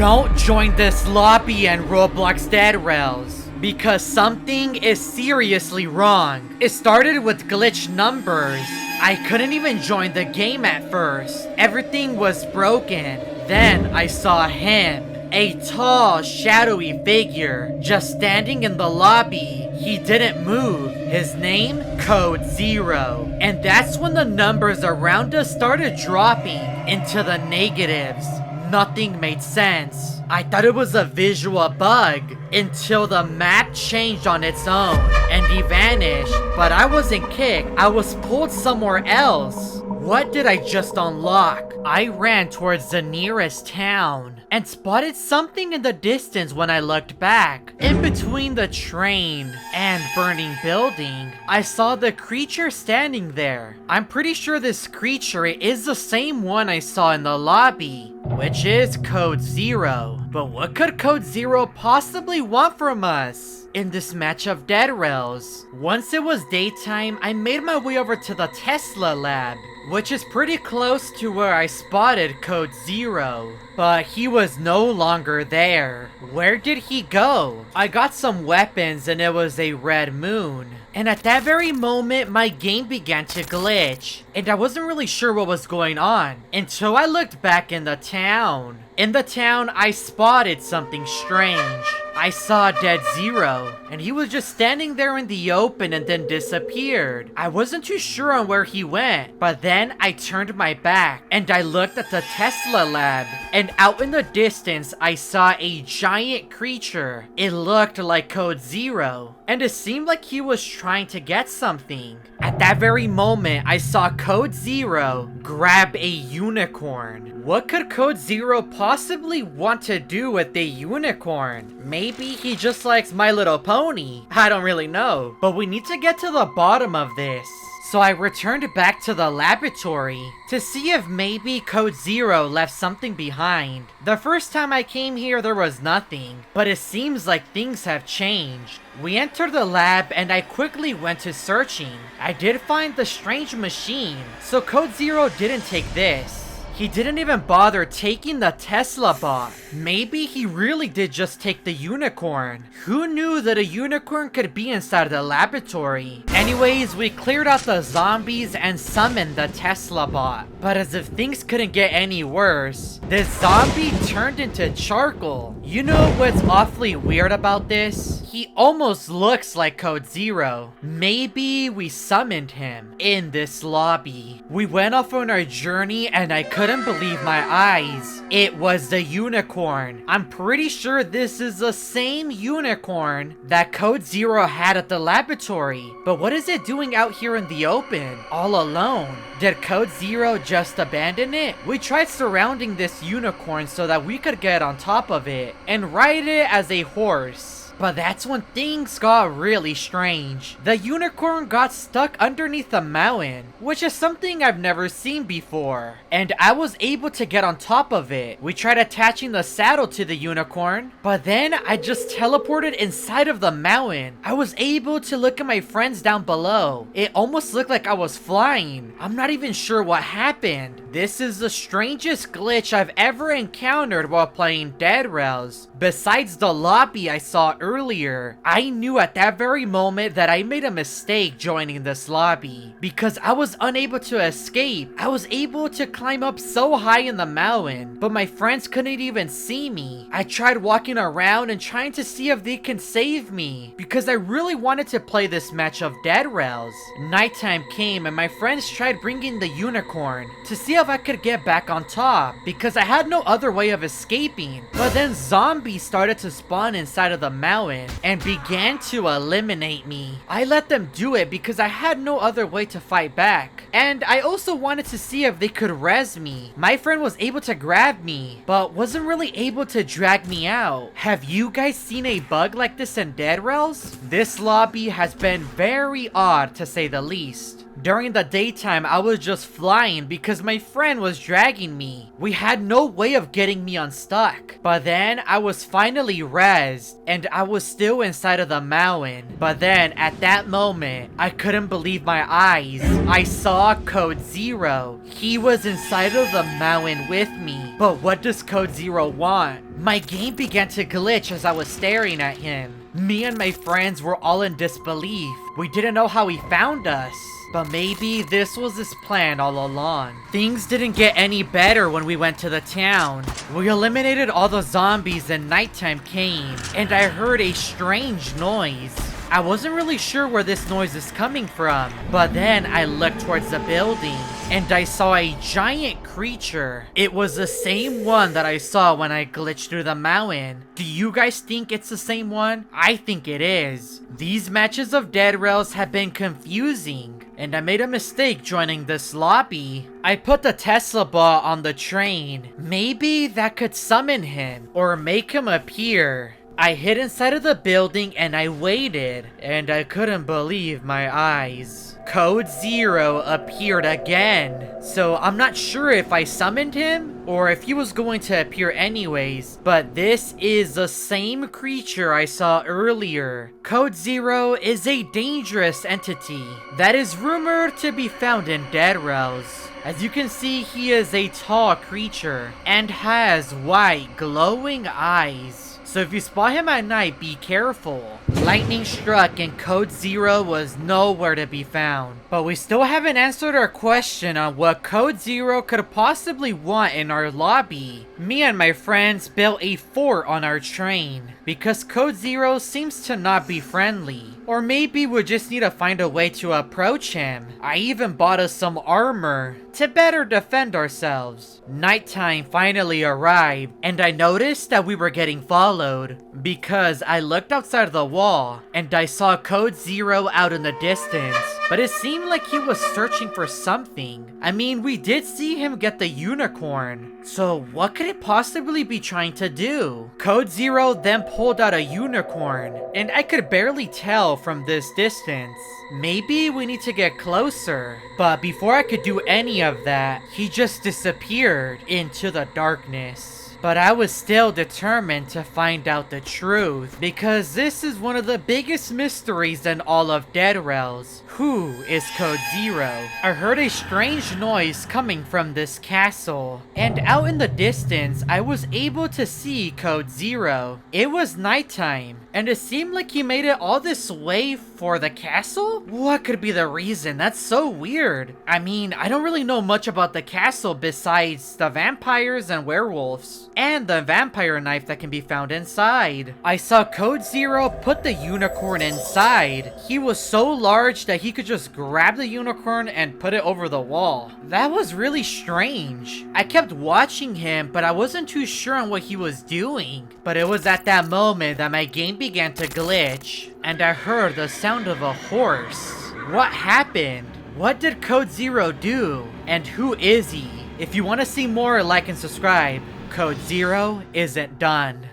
Don't join this lobby in Roblox Dead Rails, because something is seriously wrong. It started with glitched numbers. I couldn't even join the game at first. Everything was broken. Then I saw him. A tall, shadowy figure, just standing in the lobby. He didn't move. His name? Code Zero. And that's when the numbers around us started dropping into the negatives. Nothing made sense. I thought it was a visual bug until the map changed on its own and he vanished. But I wasn't kicked. I was pulled somewhere else. What did I just unlock? I ran towards the nearest town and spotted something in the distance when I looked back. In between the train and burning building, I saw the creature standing there. I'm pretty sure this creature is the same one I saw in the lobby, which is Code Zero. But what could Code Zero possibly want from us in this match of Dead Rails? Once it was daytime, I made my way over to the Tesla lab, which is pretty close to where I spotted Code Zero. But he was no longer there. Where did he go? I got some weapons and it was a red moon. And at that very moment, my game began to glitch. And I wasn't really sure what was going on until I looked back in the town. In the town, I spotted something strange. I saw Dead Zero, and he was just standing there in the open and then disappeared. I wasn't too sure on where he went, but then I turned my back and I looked at the Tesla lab, and out in the distance, I saw a giant creature. It looked like Code Zero, and it seemed like he was trying to get something. At that very moment, I saw Code Zero grab a unicorn. What could Code Zero possibly want to do with a unicorn? Maybe he just likes My Little Pony. I don't really know. But we need to get to the bottom of this. So I returned back to the laboratory to see if maybe Code Zero left something behind. The first time I came here there was nothing, but it seems like things have changed. We entered the lab and I quickly went to searching. I did find the strange machine, so Code Zero didn't take this. He didn't even bother taking the Tesla bot. Maybe he really did just take the unicorn. Who knew that a unicorn could be inside the laboratory? Anyways, we cleared out the zombies and summoned the Tesla bot. But as if things couldn't get any worse, this zombie turned into charcoal. You know what's awfully weird about this? He almost looks like Code Zero. Maybe we summoned him in this lobby. We went off on our journey and I couldn't believe my eyes. It was the unicorn. I'm pretty sure this is the same unicorn that Code Zero had at the laboratory. But what is it doing out here in the open, all alone? Did Code Zero just abandon it? We tried surrounding this unicorn so that we could get on top of it and ride it as a horse. But that's when things got really strange. The unicorn got stuck underneath a mountain, which is something I've never seen before. And I was able to get on top of it. We tried attaching the saddle to the unicorn, but then I just teleported inside of the mountain. I was able to look at my friends down below. It almost looked like I was flying. I'm not even sure what happened. This is the strangest glitch I've ever encountered while playing Dead Rails. Besides the lobby I saw earlier, I knew at that very moment that I made a mistake joining this lobby because I was unable to escape. I was able to climb up so high in the mountain, but my friends couldn't even see me. I tried walking around and trying to see if they can save me because I really wanted to play this match of Dead Rails. Nighttime came and my friends tried bringing the unicorn to see if I could get back on top because I had no other way of escaping. But then zombies started to spawn inside of the mountain and began to eliminate me. I let them do it because I had no other way to fight back. And I also wanted to see if they could res me. My friend was able to grab me, but wasn't really able to drag me out. Have you guys seen a bug like this in Dead Rails? This lobby has been very odd to say the least. During the daytime, I was just flying because my friend was dragging me. We had no way of getting me unstuck. But then I was finally rezzed and I was still inside of the mountain. But then at that moment, I couldn't believe my eyes. I saw Code Zero. He was inside of the mountain with me. But what does Code Zero want? My game began to glitch as I was staring at him. Me and my friends were all in disbelief. We didn't know how he found us. But maybe this was his plan all along. Things didn't get any better when we went to the town. We eliminated all the zombies and nighttime came, and I heard a strange noise. I wasn't really sure where this noise is coming from, but then I looked towards the building and I saw a giant creature. It was the same one that I saw when I glitched through the mountain. Do you guys think it's the same one? I think it is. These matches of Dead Rails have been confusing, and I made a mistake joining this lobby. I put the Tesla ball on the train. Maybe that could summon him or make him appear. I hid inside of the building and I waited, and I couldn't believe my eyes. Code Zero appeared again. So I'm not sure if I summoned him or if he was going to appear anyways, but this is the same creature I saw earlier. Code Zero is a dangerous entity that is rumored to be found in Dead Rails. As you can see, he is a tall creature and has white glowing eyes. So if you spot him at night, be careful. Lightning struck and Code Zero was nowhere to be found. But we still haven't answered our question on what Code Zero could possibly want in our lobby. Me and my friends built a fort on our train because Code Zero seems to not be friendly. Or maybe we just need to find a way to approach him. I even bought us some armor to better defend ourselves. Nighttime finally arrived, and I noticed that we were getting followed because I looked outside of the wall and I saw Code Zero out in the distance, but it seemed like he was searching for something. I mean, we did see him get the unicorn, so what could it possibly be trying to do? Code Zero then pulled out a unicorn, and I could barely tell from this distance. Maybe we need to get closer. But before I could do any of that, he just disappeared into the darkness. But I was still determined to find out the truth, because this is one of the biggest mysteries in all of Dead Rails. Who is Code Zero? I heard a strange noise coming from this castle, and out in the distance, I was able to see Code Zero. It was nighttime, and it seemed like he made it all this way for the castle? What could be the reason? That's so weird. I mean, I don't really know much about the castle besides the vampires and werewolves, and the vampire knife that can be found inside. I saw Code Zero put the unicorn inside. He was so large that he could just grab the unicorn and put it over the wall. That was really strange. I kept watching him, but I wasn't too sure on what he was doing. But it was at that moment that my game began to glitch, and I heard the sound of a horse. What happened? What did Code Zero do? And who is he? If you want to see more, like and subscribe. Code Zero isn't done.